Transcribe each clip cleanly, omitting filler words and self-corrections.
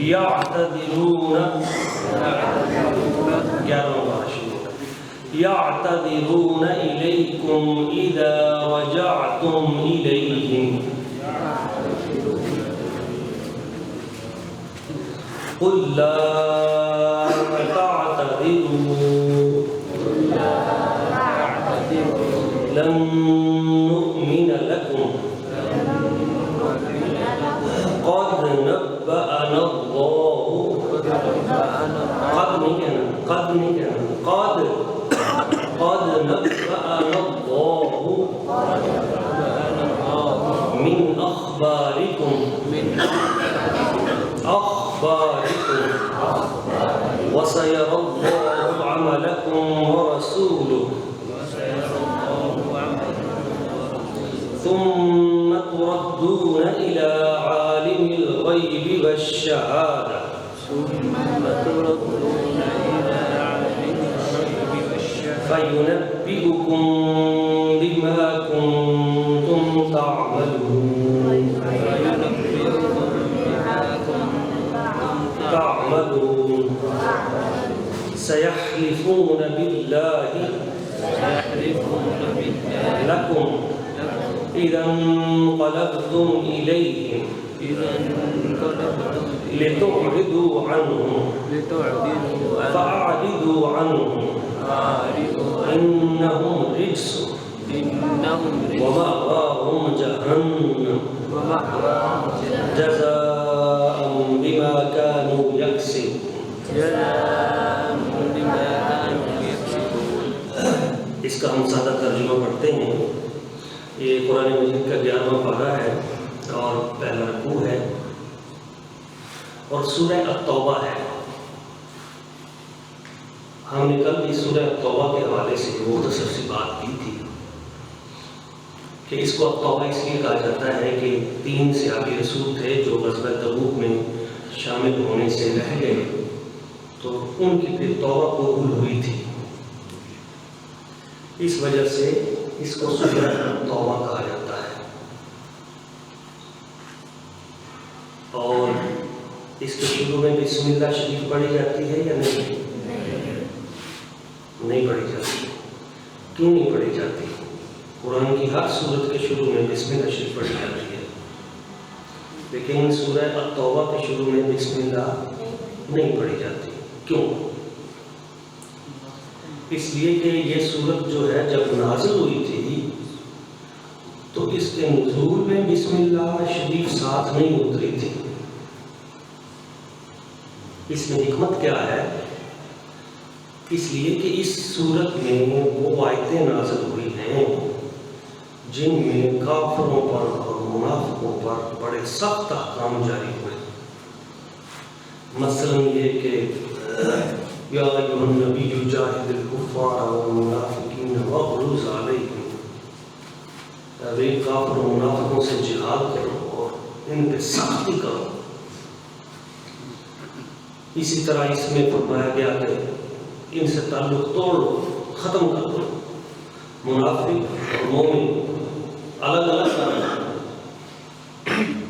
یعتذرون 11 یعتذرون الیکم اذا رجعتم الیہم قل لا تعتذروا لن نؤمن لكم قد نبأنا الله قد نبأنا الله من أخباركم وسيرى الله عملكم ورسوله ثم تردون إلى عالم الغيب والشهادة فينبئكم بما كنتم تعملون سيحلفون بالله لكم إذا انقلبتم إليهم لتعرضوا عنهم فأعرضوا عنهم إنهم رجس ومأواهم جهنم جزاء بما كانوا يكسبون. اس کا ہم سادہ ترجمہ پڑھتے ہیں. یہ قرآن مجید کا 11واں پارہ ہے اور پہلا رکوع ہے اور سورہ التوبہ ہے. ہم نے کل بھی سورہ التوبہ کے حوالے سے مختصر سی بات کی تھی کہ اس کو التوبہ اس لیے کہا جاتا ہے کہ 3 صحابی رسول تھے جو غزوہ تبوک میں شامل ہونے سے رہ گئے تو ان کی پھر توبہ قبول ہوئی تھی. اس وجہ سے اس کو سورہ توبہ کہا جاتا ہے. اور اس کے شروع میں بسم اللہ شریف پڑھی جاتی ہے یا نہیں پڑھی جاتی؟ کیوں نہیں پڑھی جاتی؟ قرآن کی ہر سورت کے شروع میں بسم اللہ شریف پڑھی جاتی ہے لیکن سورہ التوبہ کے شروع میں بسم اللہ نہیں پڑھی جاتی. کیوں؟ اس لیے کہ یہ سورت جو ہے جب نازل ہوئی تھی تو اس کے نزول میں بسم اللہ شریف ساتھ نہیں اتری تھی. اس میں حکمت کیا ہے؟ اس لیے کہ اس سورت میں وہ آیتیں نازل ہوئی ہیں جن میں کافروں پر اور منافقوں پر بڑے سخت احکام جاری ہوئے. مثلا یہ کہ یا ایھا النبی جاہد الکفار والمنافقین واغلظ علیہم، اے کافر و منافقوں سے جہاد کرو اور ان پہ سختی کرو. اسی طرح اس میں فرمایا گیا کہ ان سے تعلق توڑ لو، ختم کر دو. منافق اور مومن الگ الگ کرنا،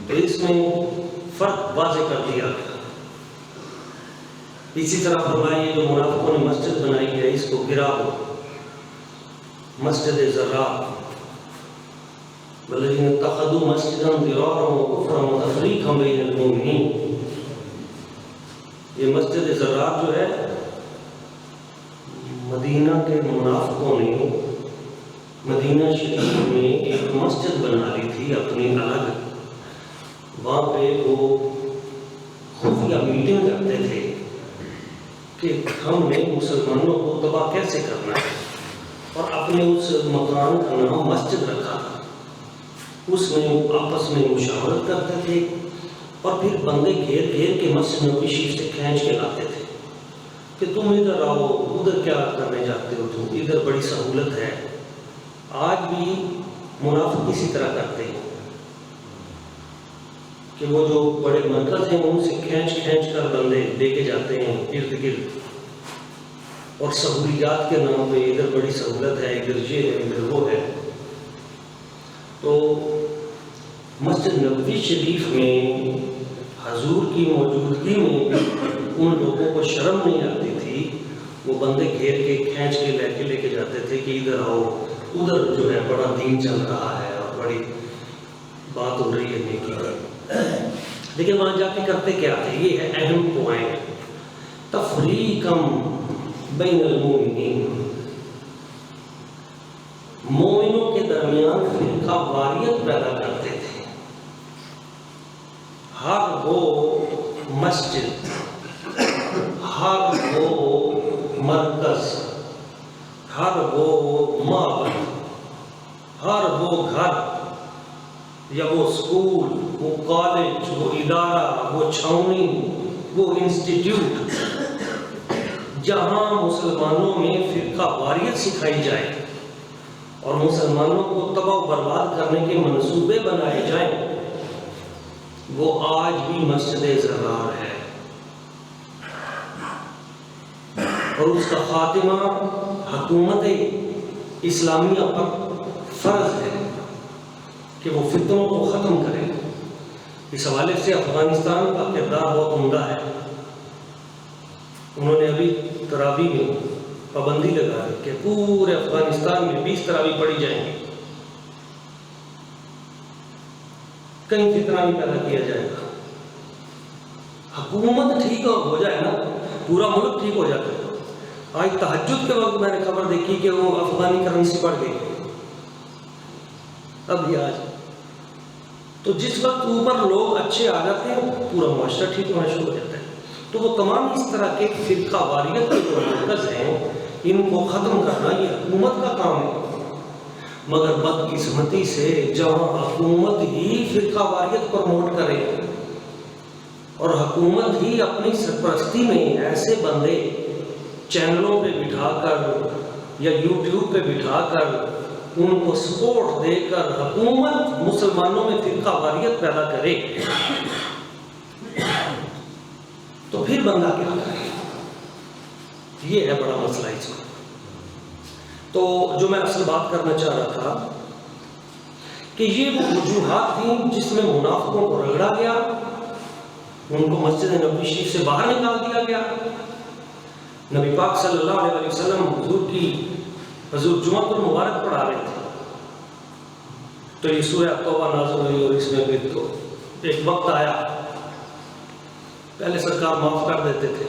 تو اس میں فرق واضح کر دیا گیا. اسی طرح فرمایا جو منافقوں نے مسجد بنائی ہے اس کو گرا دو، مسجد زرار والذین اتخذوا مسجدا ضرارا وکفرا وتفریقا بین المؤمنین. یہ مسجد زرار جو ہے مدینہ کے منافقوں نے مدینہ شریف میں ایک مسجد بنا لی تھی اپنی الگ. وہاں پہ وہ خفیہ میٹنگ کرتے تھے کہ ہم نے مسلمانوں کو تباہ کیسے کرنا ہے، اور اپنے اس مکان کا نام مسجد رکھا تھا. اس میں آپس میں مشاورت کرتے تھے اور پھر بندے گھیر گھیر کے مسجد نبوی شریف سے کھینچ کے لاتے تھے کہ تم ادھر آؤ، ادھر کیا کرنے جاتے ہو، تم ادھر بڑی سہولت ہے. آج بھی منافق اسی طرح کرتے ہیں کہ وہ جو بڑے مرکز ہیں ان سے کھینچ کھینچ کر بندے لے کے جاتے ہیں ارد گرد، اور سہولیات کے نام پہ ادھر بڑی سہولت ہے، ادھر یہ ہے، ادھر وہ ہے. تو مسجد نبوی شریف میں حضور کی موجودگی میں ان لوگوں کو شرم نہیں آتی تھی، وہ بندے گھیر کے کھینچ کے لے کے جاتے تھے کہ ادھر آؤ، ادھر جو ہے بڑا دین چل رہا ہے اور بڑی بات ہو رہی ہے نیکی کی۔ لیکن وہاں جا کے کرتے کیا تھے؟ یہ ہے اہم پوائنٹ، تفریقم بین المومنین، مومنوں کے درمیان فرقہ واریت پیدا کرتے تھے۔ ہر وہ مسجد، ہر وہ مرکز، ہر وہ معبد، ہر وہ گھر یا وہ اسکول، وہ کالج، وہ ادارہ، وہ چھاؤنی، وہ انسٹیٹیوٹ جہاں مسلمانوں میں فرقہ واریت سکھائی جائے اور مسلمانوں کو تباہ و برباد کرنے کے منصوبے بنائے جائیں، وہ آج بھی مسجد زرار ہے، اور اس کا خاتمہ حکومت اسلامیہ پر فرض ہے کہ وہ فتنوں کو ختم کرے۔ اس حوالے سے افغانستان کا کردار بہت عمدہ ہے۔ انہوں نے ابھی تراویح میں پابندی لگا دی کہ پورے افغانستان میں 20 تراویح پڑھی جائیں گی، کہیں فتنہ نہیں پیدا کیا جائے گا۔ حکومت ٹھیک ہو جائے نا، پورا ملک ٹھیک ہو جاتا ہے۔ آج تہجد کے وقت میں نے خبر دیکھی کہ وہ افغانی کرنسی بڑھ گئی، ابھی آج تو جس وقت اوپر لوگ اچھے آ جاتے ہیں پورا معاشرہ ٹھیک ہونا شروع ہو جاتا ہے۔ تو وہ تمام اس طرح کے فرقہ واریت کے جو مرکز ہیں، ان کو ختم کرنا یہ حکومت کا کام ہے۔ مگر بدقسمتی سے جہاں حکومت ہی فرقہ واریت پروموٹ کرے اور حکومت ہی اپنی سرپرستی میں ایسے بندے چینلوں پہ بٹھا کر یا یوٹیوب پہ بٹھا کر ان کو سپورٹ دے کر حکومت مسلمانوں میں فرقہ واریت پیدا کرے، تو پھر بندہ کیا کرے؟ یہ ہے بڑا مسئلہ اس کو۔ تو جو میں اصل بات کرنا چاہ رہا تھا کہ یہ وہ وجوہات تھیں جس میں منافقوں کو رگڑا گیا، ان کو مسجد نبوی شریف سے باہر نکال دیا گیا۔ نبی پاک صلی اللہ علیہ وسلم حضور جمعہ المبارک پڑھا رہے تھے، تو یہ سورہ توبہ نازل ہوئی اور اس میں پھر تو ایک وقت آیا، پہلے سرکار معاف کر دیتے تھے،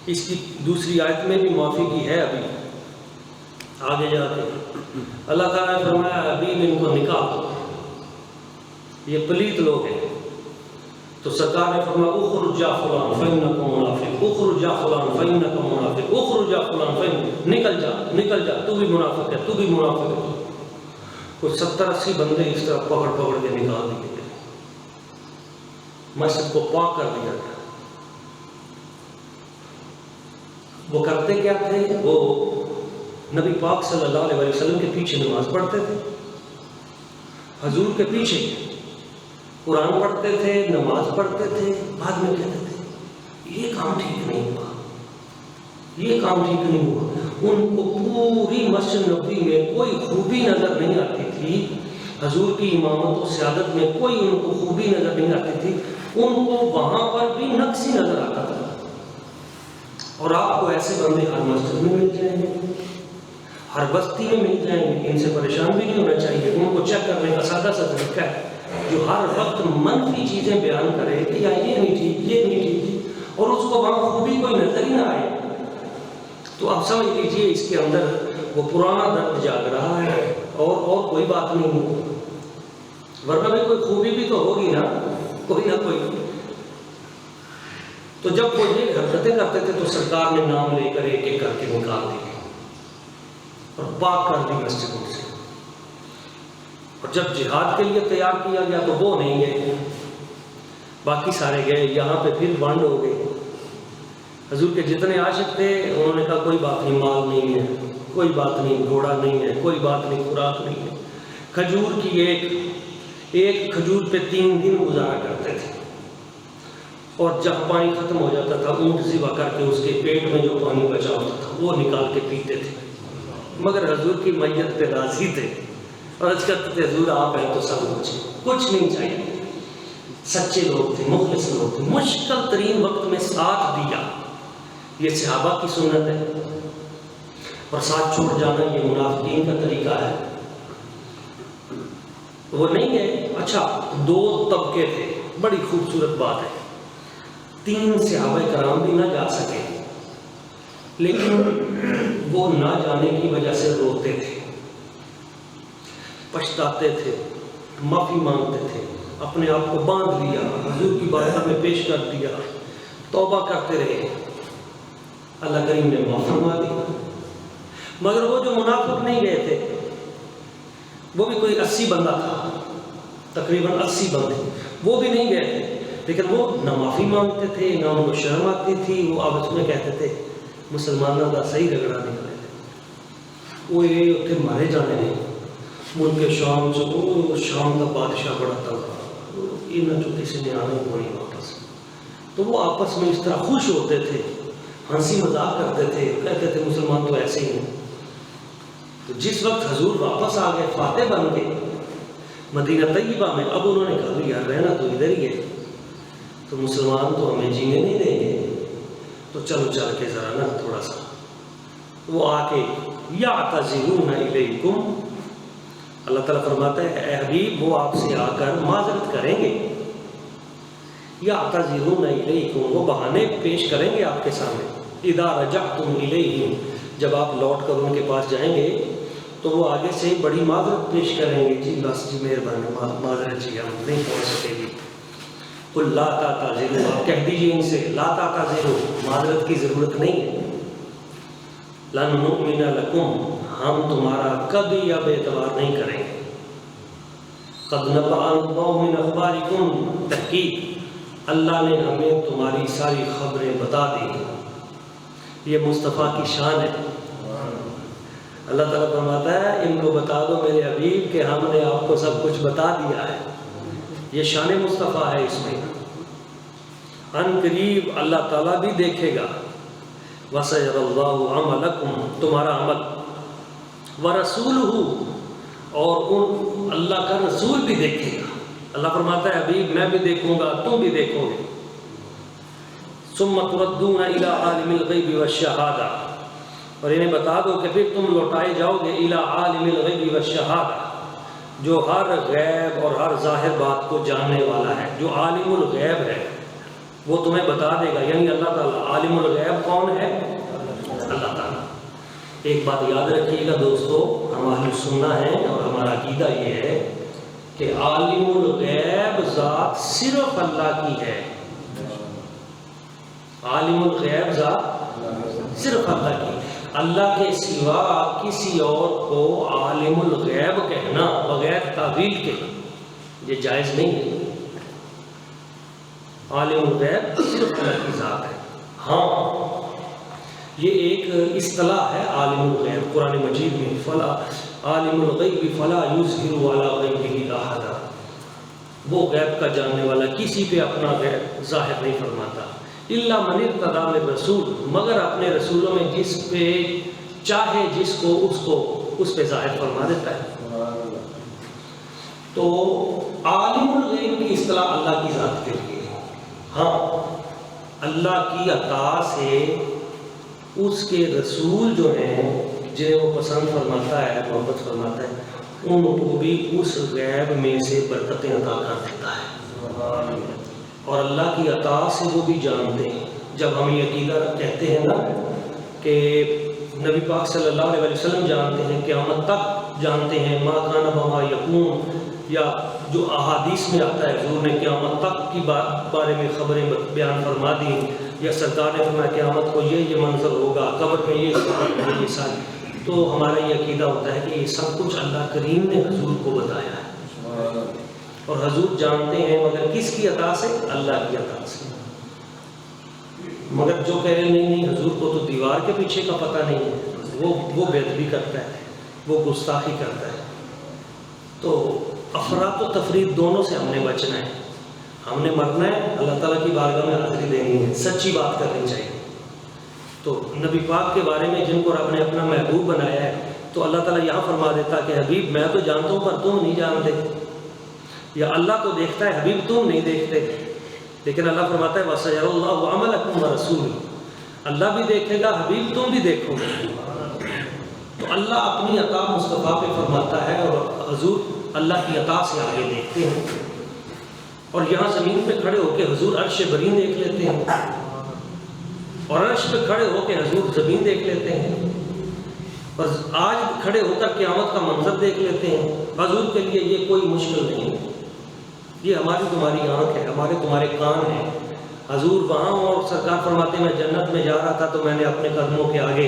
اس کی دوسری آیت میں بھی معافی کی ہے۔ ابھی آگے جا کے اللہ تعالیٰ نے فرمایا ابھی ان کو نکال دو، یہ پلیت لوگ ہیں۔ تو سرکار نے فرمایا اخرج یا فلان فإنک منافق، اخرج یا فلان فإنک منافق، اخرج یا فلان فإنک، نکل جا تو بھی منافق ہے، تو بھی منافق ہے۔ کچھ 70-80 بندے اس طرح پکڑ کے نکال دیے گئے، مسجد کو پاک کر دیا گیا۔ وہ کرتے کیا تھے؟ وہ نبی پاک صلی اللہ علیہ وسلم کے پیچھے نماز پڑھتے تھے، حضور کے پیچھے قرآن پڑھتے تھے، نماز پڑھتے تھے، بعد میں کہتے تھے یہ کام ٹھیک نہیں ہوا، یہ کام ٹھیک نہیں ہوا۔ ان کو پوری مسجد نبوی میں کوئی خوبی نظر نہیں آتی تھی، حضور کی امامت و سیادت میں کوئی ان کو خوبی نظر نہیں آتی تھی، ان کو وہاں پر بھی نقص ہی نظر آتا تھا۔ اور آپ کو ایسے بندے ہر مسجد میں مل جائیں گے، ہر بستی میں مل جائیں گے، ان سے پریشان بھی نہیں ہونا چاہیے۔ ان کو چیک کرنے کا سادہ سا طریقہ ہے جو ہر وقت منفی چیزیں بیان کرے کہ یا یہ نہیں ٹھیک، یہ نہیں ٹھیک، اور اس کو وہاں خوبی کوئی نظر ہی نہ آئے، تو آپ سمجھ لیجئے اس کے اندر وہ پرانا درد جاگ رہا ہے اور کوئی بات نہیں ہے۔ ورنہ بھی کوئی خوبی بھی تو ہوگی نا، کوئی نہ کوئی۔ تو جب وہ یہ حرکتیں کرتے تھے تو سرکار نے نام لے کر ایک ایک کر کے نکال دی اور پاک کر دی مسجدوں سے۔ اور جب جہاد کے لیے تیار کیا گیا تو وہ نہیں گئے، باقی سارے گئے، یہاں پہ پھر بانڈ ہو گئے۔ حضور کے جتنے عاشق تھے انہوں نے کہا کوئی بات نہیں، مال نہیں ہے، کوئی بات نہیں، گھوڑا نہیں ہے، کوئی بات نہیں، خوراک نہیں ہے۔ کھجور کی ایک کھجور پہ 3 دن گزارا کرتے تھے، اور جب پانی ختم ہو جاتا تھا اونٹ ذبح کر کے اس کے پیٹ میں جو پانی بچا ہوتا تھا وہ نکال کے پیتے تھے۔ مگر حضور کی میت پہ راضی تھے اور عرض کرتے تھے حضور آپ ہیں تو سب کچھ نہیں چاہیے۔ سچے لوگ تھے، مخلص لوگ تھے، مشکل ترین وقت میں ساتھ دیا، یہ صحابہ کی سنت ہے، اور ساتھ چھوڑ جانا یہ منافقین کا طریقہ ہے۔ وہ نہیں گئے۔ اچھا، دو طبقے تھے، بڑی خوبصورت بات ہے، 3 صحابہ کرام بھی نہ جا سکے، لیکن وہ نہ جانے کی وجہ سے روتے تھے، پچھتاتے تھے، معافی مانگتے تھے، اپنے آپ کو باندھ لیا، حضور کی بارگاہ میں پیش کر دیا، توبہ کرتے رہے، اللہ کریم نے معاف فرما دیا۔ مگر وہ جو منافق نہیں گئے تھے، وہ بھی کوئی 80 بندہ تھا، تقریباً 80 بندے، وہ بھی نہیں گئے تھے، لیکن وہ نہ معافی مانگتے تھے، نہ ان کو شرم آتی تھی، وہ آپس میں کہتے تھے مسلمانوں کا صحیح رگڑا نکلے تھے، وہ یہ اتنے مارے جانے نہیں، ملک شام سے وہ شام کا بادشاہ بڑا تھا، انہیں جو کسی نے آنا وہ نہیں واپس، تو وہ آپس میں اس طرح خوش ہوتے تھے، ہنسی مذاق کرتے تھے، کہتے تھے مسلمان تو ایسے ہی ہیں۔ تو جس وقت حضور واپس آ گئے، فاتح بن گئے مدینہ طیبہ میں، اب انہوں نے کہا یار رہنا تو ادھر ہی ہے، تو مسلمان تو ہمیں جینے نہیں دیں گے، تو چلو چل کے ذرا نا تھوڑا سا، وہ آ کے یعتذرون الیکم، اللہ تعالیٰ فرماتا ہے اے حبیب وہ آپ سے آ کر معذرت کریں گے، یعتذرون الیکم، وہ بہانے پیش کریں گے آپ کے سامنے، اذا رجعتم الیہم، جب آپ لوٹ کر ان کے پاس جائیں گے تو وہ آگے سے بڑی معذرت پیش کریں گے، جی بس جی مہربانی معذرت جی ہم نہیں پہنچ سکے گی، قل لا تعتذروا، آپ کہہ دیجیے ان سے لا تعتذروا، معذرت کی ضرورت نہیں ہے، لن نؤمن لکم، ہم تمہارا کبھی اب اعتبار نہیں کریں گے، قد نبأ اللہ من اخبارکم، تحقیق اللہ نے ہمیں تمہاری ساری خبریں بتا دی، یہ مصطفیٰ کی شان ہے۔ اللہ تعالیٰ فرماتا ہے ان کو بتا دو میرے حبیب کہ ہم نے آپ کو سب کچھ بتا دیا ہے، یہ شان مصطفیٰ ہے، اس میں ان قریب اللہ تعالیٰ بھی دیکھے گا، وَسَيَرَ اللَّهُ عَمَلَكُمْ، تمہارا عمل، وَرَسُولُهُ، اور اللہ کا رسول بھی دیکھے گا، اللہ فرماتا ہے حبیب میں بھی دیکھوں گا، تم بھی دیکھو گے، ثُمَّ تُرَدُّونَ إِلَىٰ عَالِمِ الْغَيْبِ وَالشَّهَادَةِ، اور انہیں بتا دو کہ پھر تم لوٹائے جاؤ گے إِلَىٰ عَالِمِ الْغَيْبِ وَالشَّهَادَةِ، جو ہر غیب اور ہر ظاہر بات کو جاننے والا ہے، جو عالم الغیب ہے وہ تمہیں بتا دے گا، یعنی اللہ تعالیٰ۔ عالم الغیب کون ہے؟ اللہ تعالیٰ۔ ایک بات یاد رکھیے گا دوستو، ہم اہل سنہ ہیں اور ہمارا عقیدہ یہ ہے کہ عالم الغیب ذات صرف اللہ کی ہے، عالم الغیب ذات صرف اللہ کی، اللہ کے سوا کسی اور کو عالم الغیب کہنا بغیر تعویل کے یہ جائز نہیں ہے، عالم الغیب صرف اللہ کی ذات ہے۔ ہاں یہ ایک اصطلاح ہے عالم الغیب، قرآن مجید میں فلا عالم الغیب فلا یظہر علی غیبہ احدا، وہ غیب کا جاننے والا کسی پہ اپنا غیب ظاہر نہیں فرماتا، الا من ارتضی من رسول، مگر اپنے رسولوں میں جس پہ چاہے جس کو اس پہ ظاہر فرما دیتا ہے۔ تو عالم الغیب کی اصطلاح اللہ کی ذات کے لیے، ہاں اللہ کی عطا سے اس کے رسول جو ہیں جنہیں وہ پسند فرماتا ہے، محبت فرماتا ہے، ان کو بھی اس غیب میں سے برکتیں عطا کر دیتا ہے، اور اللہ کی عطا سے وہ بھی جانتے ہیں۔ جب ہم یہ عقیدہ کہتے ہیں نا کہ نبی پاک صلی اللہ علیہ وسلم جانتے ہیں، قیامت تک جانتے ہیں، ما کان وما یکون، یا جو احادیث میں آتا ہے حضور نے قیامت تک کی بارے میں خبریں بیان فرما دی، یا سرکار نے فرمایا قیامت کو یہ منظر ہوگا، قبر میں یہ ساری، تو ہمارا یہ عقیدہ ہوتا ہے کہ یہ سب کچھ اللہ کریم نے حضور کو بتایا ہے، اور حضور جانتے ہیں، مگر کس کی عطا سے؟ اللہ کی عطا سے۔ مگر جو کہہ رہے نہیں حضور کو تو دیوار کے پیچھے کا پتہ نہیں ہے، وہ بے ادبی کرتا ہے، وہ گستاخی کرتا ہے۔ تو افراط و تفریط دونوں سے ہم نے بچنا ہے، ہم نے مرنا ہے، اللہ تعالیٰ کی بارگاہ میں حاضری دینی ہے، سچی بات کرنی چاہیے۔ تو نبی پاک کے بارے میں جن کو رب نے اپنا محبوب بنایا ہے، تو اللہ تعالیٰ یہاں فرما دیتا کہ حبیب میں تو جانتا ہوں پر تم نہیں جانتے، یا اللہ تو دیکھتا ہے حبیب تم نہیں دیکھتے، لیکن اللہ فرماتا ہے وَسَيَرَ اللَّهُ عَمَلَكُمْ وَرَسُولُهُ، اللہ بھی دیکھے گا، حبیب تم بھی دیکھو گے۔ تو اللہ اپنی عطا مصطفیٰ پہ فرماتا ہے اور حضور اللہ کی عطا سے آگے دیکھتے ہیں، اور یہاں زمین پہ کھڑے ہو کے حضور عرش برین دیکھ لیتے ہیں، اور عرش پہ کھڑے ہو کے حضور زمین دیکھ لیتے ہیں، اور آج کھڑے ہو کر قیامت کا منظر دیکھ لیتے ہیں۔ حضور کے لیے یہ کوئی مشکل نہیں ہے، یہ ہماری تمہاری آنکھ ہے، ہمارے تمہارے کان ہیں۔ حضور وہاں، اور سرکار فرماتے ہیں میں جنت میں جا رہا تھا تو میں نے اپنے قدموں کے آگے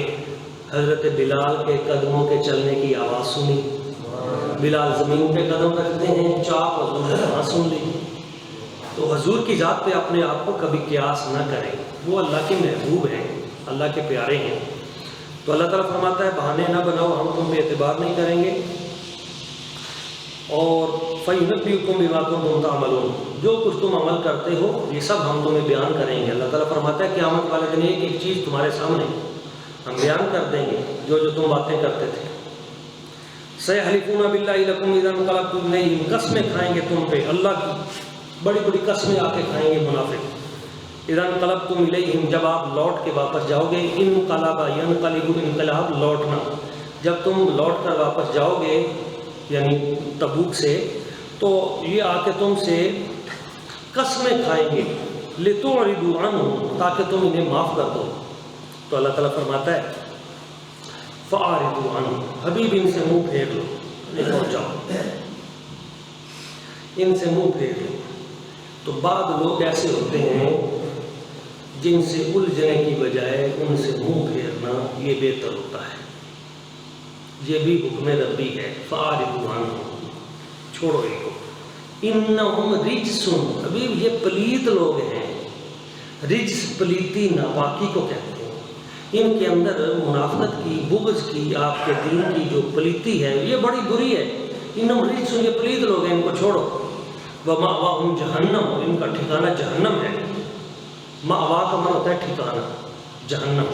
حضرت بلال کے قدموں کے چلنے کی آواز سنی۔ بلال زمین پہ قدم رکھتے ہیں، چاپ حضور نے وہاں سن لی۔ تو حضور کی ذات پہ اپنے آپ کو کبھی قیاس نہ کریں، وہ اللہ کے محبوب ہیں، اللہ کے پیارے ہیں۔ تو اللہ تعالیٰ فرماتا ہے بہانے نہ بناؤ، ہم تم پہ اعتبار نہیں کریں گے، اور فَيُنَبِّئُكُم بِمَا كُنتُمْ تَعْمَلُونَ، جو کچھ تم عمل کرتے ہو یہ سب ہم تمہیں بیان کریں گے۔ اللہ تعالیٰ فرماتا ہے قیامت والے دن ایک ایک چیز تمہارے سامنے ہم بیان کر دیں گے، جو جو تم باتیں کرتے تھے۔ سَيَحْلِفُونَ بِاللَّهِ لَكُمْ إِذَا انقلبتم إِلَيْهِمْ، قسمیں کھائیں گے تم پہ، اللہ کی بڑی بڑی قسمیں آ کے کھائیں گے منافق۔ اذا انقلبتم الیہم، جب آپ لوٹ کے واپس جاؤ گے، انقلب ینقلب، انقلاب لوٹنا، جب تم لوٹ کر واپس جاؤ گے یعنی تبوک سے، تو یہ آ کے تم سے قسمیں کھائیں گے، لتعرضوا عنہم، تاکہ تم انہیں معاف کر دو۔ تو اللہ تعالیٰ فرماتا ہے فاعرضوا عنہم، حبیب ان سے منہ پھیر لو، نہیں پہنچاؤ، ان سے منہ پھیر لو۔ تو بعض لوگ ایسے ہوتے ہیں جن سے الجھنے کی بجائے ان سے منہ پھیرنا یہ بہتر ہوتا ہے، یہ بھی حکم ربی ہے، فاعرضوا عنہم، چھوڑو ان کو، انہم رجس، ابھی یہ پلیت لوگ ہیں، رجس پلیتی ناپاکی کو کہتے ہیں، ان کے اندر منافقت کی، بغض کی، آپ کے دین کی جو پلیتی ہے یہ بڑی بری ہے۔ انہم رجس، یہ پلیت لوگ ہیں، ان کو چھوڑو۔ وَمَأْوَاهُمْ جَهَنَّمُ، ان کا ٹھکانہ جہنم ہے۔ مأوا کا معنی ہوتا ہے ٹھکانہ، جہنم۔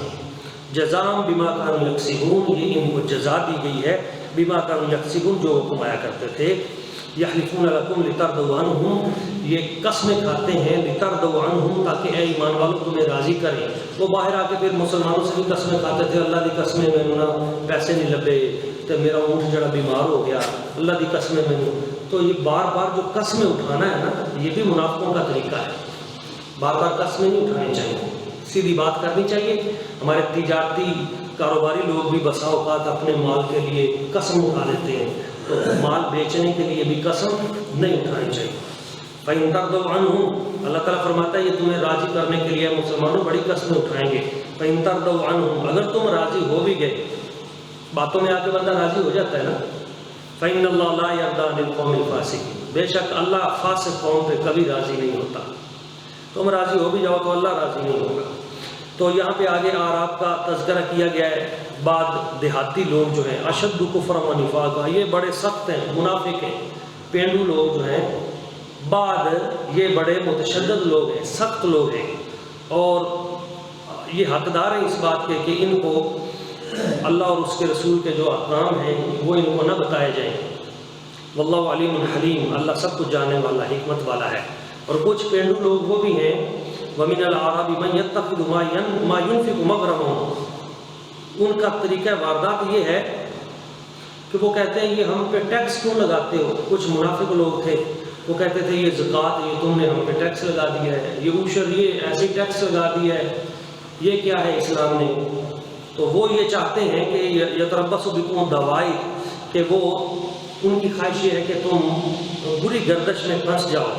جزاء بما كانوا يكسبون، یہ ان کو جزا دی گئی ہے، بما كانوا يكسبون، جو وہ کمایا کرتے تھے۔ يحلفون لكم لترضوا عنهم، یہ قسمیں کھاتے ہیں لترضوا عنهم، تاکہ اے ایمان والوں تمہیں راضی کریں۔ وہ باہر آ کے پھر مسلمانوں سے بھی قسمیں کھاتے تھے، اللہ دی قسمیں میں پیسے نہیں لبے تو میرا اونٹ جڑا بیمار ہو گیا، اللہ دی قسمیں میں۔ تو یہ بار بار جو قسمیں اٹھانا ہے نا، یہ بھی منافقوں کا طریقہ ہے، بار بار قسمیں نہیں اٹھانی چاہیے، سیدھی بات کرنی چاہیے۔ ہمارے تجارتی کاروباری لوگ بھی بسا اوقات اپنے مال کے لیے قسم اٹھا لیتے ہیں، تو مال بیچنے کے لیے بھی قسم نہیں اٹھانی چاہیے۔ فَإِن تَرْضَوْا عَنْهُمْ، اللہ تعالیٰ فرماتا ہے یہ تمہیں راضی کرنے کے لیے مسلمانوں بڑی قسمیں اٹھائیں گے۔ فَإِن تَرْضَوْا عَنْهُمْ، اگر تم راضی ہو بھی گئے، باتوں میں آ کے بندہ راضی ہو جاتا ہے نا۔ فَإِنَّ اللَّهَ لَا يَرْضَىٰ عَنِ الْقَوْمِ الْفَاسِقِينَ، بے شک اللہ فاسق قوم پہ کبھی راضی نہیں ہوتا۔ تم راضی ہو بھی جاؤ تو اللہ راضی نہیں ہوگا۔ تو یہاں پہ آگے اعراب کا تذکرہ کیا گیا ہے۔ بعد دیہاتی لوگ جو ہیں اشد کفر و نفاق، یہ بڑے سخت ہیں، منافق ہیں، پینڈو لوگ جو ہیں، بعد یہ بڑے متشدد لوگ ہیں، سخت لوگ ہیں، اور یہ حقدار ہیں اس بات کے کہ ان کو اللہ اور اس کے رسول کے جو احکام ہیں وہ ان کو نہ بتائے جائیں۔ واللہ علیم حلیم، اللہ سب کچھ جاننے والا، حکمت والا ہے۔ اور کچھ پینڈو لوگ وہ بھی ہیں، وَمِنَ الْأَعْرَابِ مَن يَتَّخِذُ مَا يُنْفِقُ مَغْرَمًا، ان کا طریقہ واردات یہ ہے کہ وہ کہتے ہیں یہ ہم پہ ٹیکس کیوں لگاتے ہو۔ کچھ منافق لوگ تھے، وہ کہتے تھے یہ زکوٰۃ، یہ تم نے ہم پہ ٹیکس لگا دیا ہے، یہ عشر، یہ ایسے ٹیکس لگا دیا ہے، یہ کیا ہے اسلام نے۔ تو وہ یہ چاہتے ہیں کہ یتربص بکم الدوائر، کہ وہ ان کی خواہش یہ ہے کہ تم بری گردش میں پھنس جاؤ۔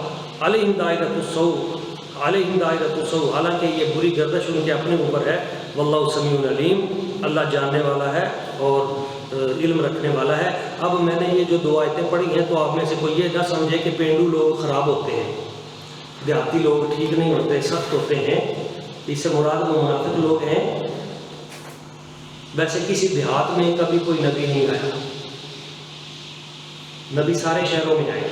علیہم دائرۃ السوء، علیہم دائرۃ السوء، حالانکہ یہ بری گردش ان کے اپنے اوپر ہے۔ واللہ سمیع علیم، اللہ جاننے والا ہے اور علم رکھنے والا ہے۔ اب میں نے یہ جو دو آیتیں پڑھی ہیں تو آپ میں سے کوئی یہ نہ سمجھے کہ پینڈو لوگ خراب ہوتے ہیں، دیہاتی لوگ ٹھیک نہیں ہوتے، سخت ہوتے ہیں۔ اس سے مراد وہ منافق لوگ ہیں۔ ویسے کسی دیہات میں کبھی کوئی نبی نہیں آیا، نبی سارے شہروں میں آئے،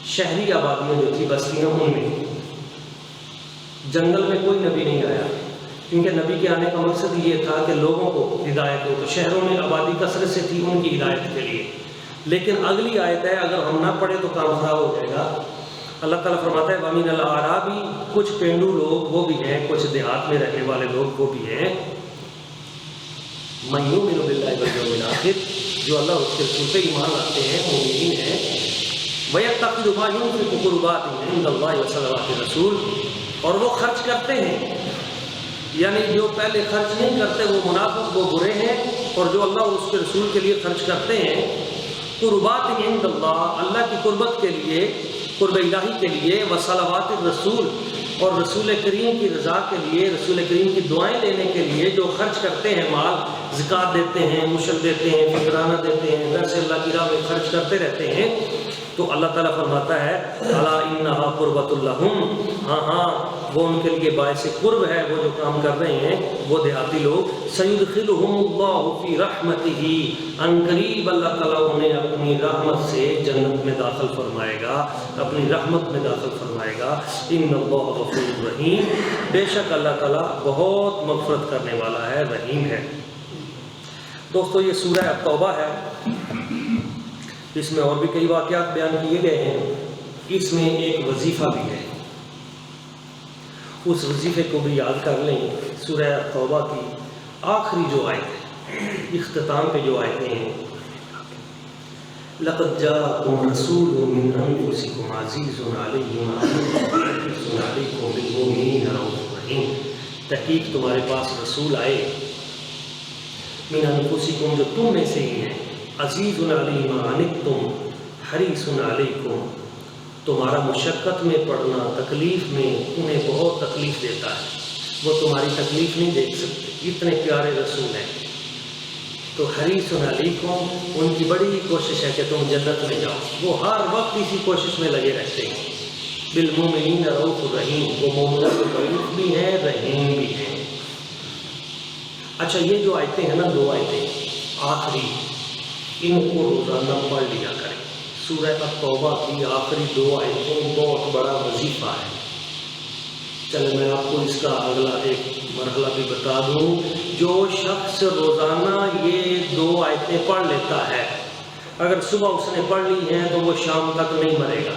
شہری آبادیاں جو تھی بستیاں ان میں، جنگل میں کوئی نبی نہیں آیا، کیونکہ نبی کے آنے کا مقصد یہ تھا کہ لوگوں کو ہدایت ہو۔ تو شہروں میں آبادی کثرت سے تھی ان کی ہدایت کے لیے، لیکن اگلی آیت ہے اگر ہم نہ پڑھیں تو کام خراب ہو جائے گا۔ اللہ تعالیٰ فرماتا ہے وَمِنَ الْأَعْرَابِ، کچھ پینڈو لوگ وہ بھی ہیں، کچھ دیہات میں رہنے والے لوگ وہ بھی ہیں، مَن يُؤْمِنُ بِاللَّهِ وَالْيَوْمِ الْآخِرِ، جو اللہ اور اس کے رسول پہ ایمان رکھتے ہیں، مومنین ہیں، وَيَتَّخِذُ مَا يُنْفِقُ قُرُبَاتٍ عِندَ اللَّهِ وَصَلَوَاتِ الرَّسُولِ، اور وہ خرچ کرتے ہیں، یعنی جو پہلے خرچ نہیں کرتے وہ منافق، وہ برے ہیں، اور جو اللہ اور اس کے رسول کے لیے خرچ کرتے ہیں، قربات عند اللہ، اللہ کی قربت کے لیے، قرب الہی کے لیے، وصلوات الرسول، اور رسول کریم کی رضا کے لیے، رسول کریم کی دعائیں لینے کے لیے جو خرچ کرتے ہیں، مال زکوٰۃ دیتے ہیں، مشر دیتے ہیں، فطرانہ دیتے ہیں، ویسے اللہ کی راہ میں خرچ کرتے رہتے ہیں، تو اللہ تعالیٰ فرماتا ہے الا انہا قربۃ لہم، ہاں وہ ان کے لیے باعث قرب ہے، وہ جو کام کر رہے ہیں وہ دیہاتی لوگ، سیدخلہم اللہ فی رحمتہ، ان قریب اللہ تعالیٰ انہیں اپنی رحمت سے جنت میں داخل فرمائے گا، اپنی رحمت میں داخل فرمائے گا۔ ان اللہ غفور رحیم، بے شک اللہ تعالیٰ بہت مغفرت کرنے والا ہے، رحیم ہے۔ دوستو یہ سورہ توبہ ہے، اس میں اور بھی کئی واقعات بیان کیے گئے ہیں، اس میں ایک وظیفہ بھی ہے، اس وظیفے کو بھی یاد کر لیں۔ سورہ توبہ کی آخری جو آیت ہے، اختتام پہ جو آیتیں ہیں، لَقَدْ جَاءَكُمْ رَسُولٌ مِّنْ أَنفُسِكُمْ عَزِيزٌ عَلَيْهِ مَا عَنِتُّمْ حَرِيصٌ عَلَيْكُمْ بِالْمُؤْمِنِينَ رَءُوفٌ رَحِيمٌ، تحقیق تمہارے پاس رسول آئے، من انفسکم، جو تم میں سے ہی ہیں، عزیز علیہ ما عنتم حریص علیکم، تمہارا مشقت میں پڑنا، تکلیف میں انہیں بہت تکلیف دیتا ہے، وہ تمہاری تکلیف نہیں دیکھ سکتے، اتنے پیارے رسول ہیں، تو حریص علیکم، ان کی بڑی کوشش ہے کہ تم جنت میں جاؤ، وہ ہر وقت اسی کوشش میں لگے رہتے ہیں۔ بالمؤمنین رؤوف رحیم، وہ مومنوں کے رؤوف بھی ہیں، رحیم بھی ہیں۔ اچھا یہ جو آیتیں ہیں نا، دو آیتیں آخری، ان کو روزانہ پڑھ لیا کریں۔ سورہ التوبہ کی آخری دو آیتیں بہت بڑا وظیفہ ہے۔ چلے میں آپ کو اس کا اگلا ایک مرحلہ بھی بتا دوں، جو شخص روزانہ یہ دو آیتیں پڑھ لیتا ہے، اگر صبح اس نے پڑھ لی ہیں تو وہ شام تک نہیں مرے گا،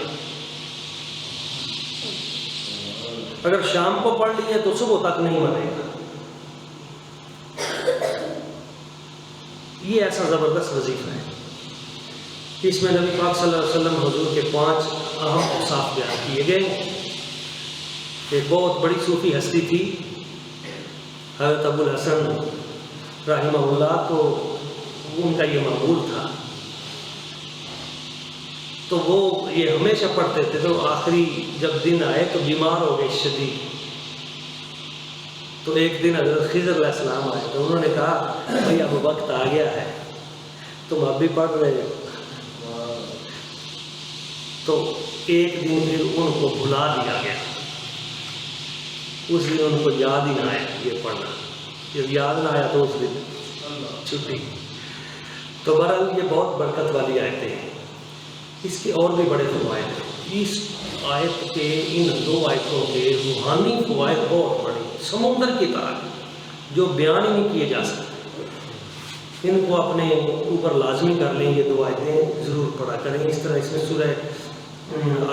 اگر شام کو پڑھ لی ہے تو صبح تک نہیں مرے گا۔ یہ ایسا زبردست وظیفہ ہے، اس میں نبی پاک صلی اللہ علیہ وسلم حضور کے 5 اہم اوصاف بیان کیے گئے۔ ایک بہت بڑی صوفی ہستی تھی حضرت ابو الحسن رحمہ اللہ، تو ان کا یہ معمول تھا، تو وہ یہ ہمیشہ پڑھتے تھے، تو آخری جب دن آئے تو بیمار ہو گئے شدید، تو ایک دن حضرت خضر علیہ السلام آئے، تو انہوں نے کہا بھائی اب وقت آ گیا ہے، تم اب بھی پڑھ رہے ہو، تو ایک دن پھر ان کو بھلا دیا گیا، اس دن ان کو یاد ہی نہ آیا یہ پڑھنا، جب یاد نہ آیا تو اس دن چھٹی۔ تو بہرحال یہ بہت برکت والی آیتیں ہیں، اس کے اور بھی بڑے فوائد ہیں، اس آیت کے ان دو آیتوں کے روحانی فوائد بہت بڑے، سمندر کی طرح جو بیان ہی نہیں کیے جا سکتے، ان کو اپنے اوپر لازمی کر لیں، یہ دو آیتیں ضرور پڑھا کریں۔ اس طرح اس میں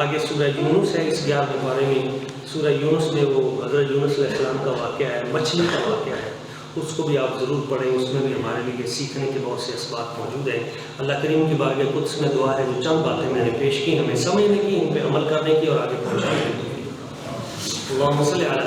آگے سورہ یونس ہے، اس 11ویں پارے میں سورہ یونس میں وہ حضرت یونس علیہ السلام کا واقعہ ہے، مچھلی کا واقعہ ہے، اس کو بھی آپ ضرور پڑھیں، اس میں بھی ہمارے لیے سیکھنے کے بہت سے اسباق موجود ہیں۔ اللہ کریم کی بارگاہ قدس میں دعا ہے جو چند باتیں میں نے پیش کی، ہمیں سمجھنے کی، ان پہ عمل کرنے کی اور آگے پہنچانے کی۔ اللہم صلی علی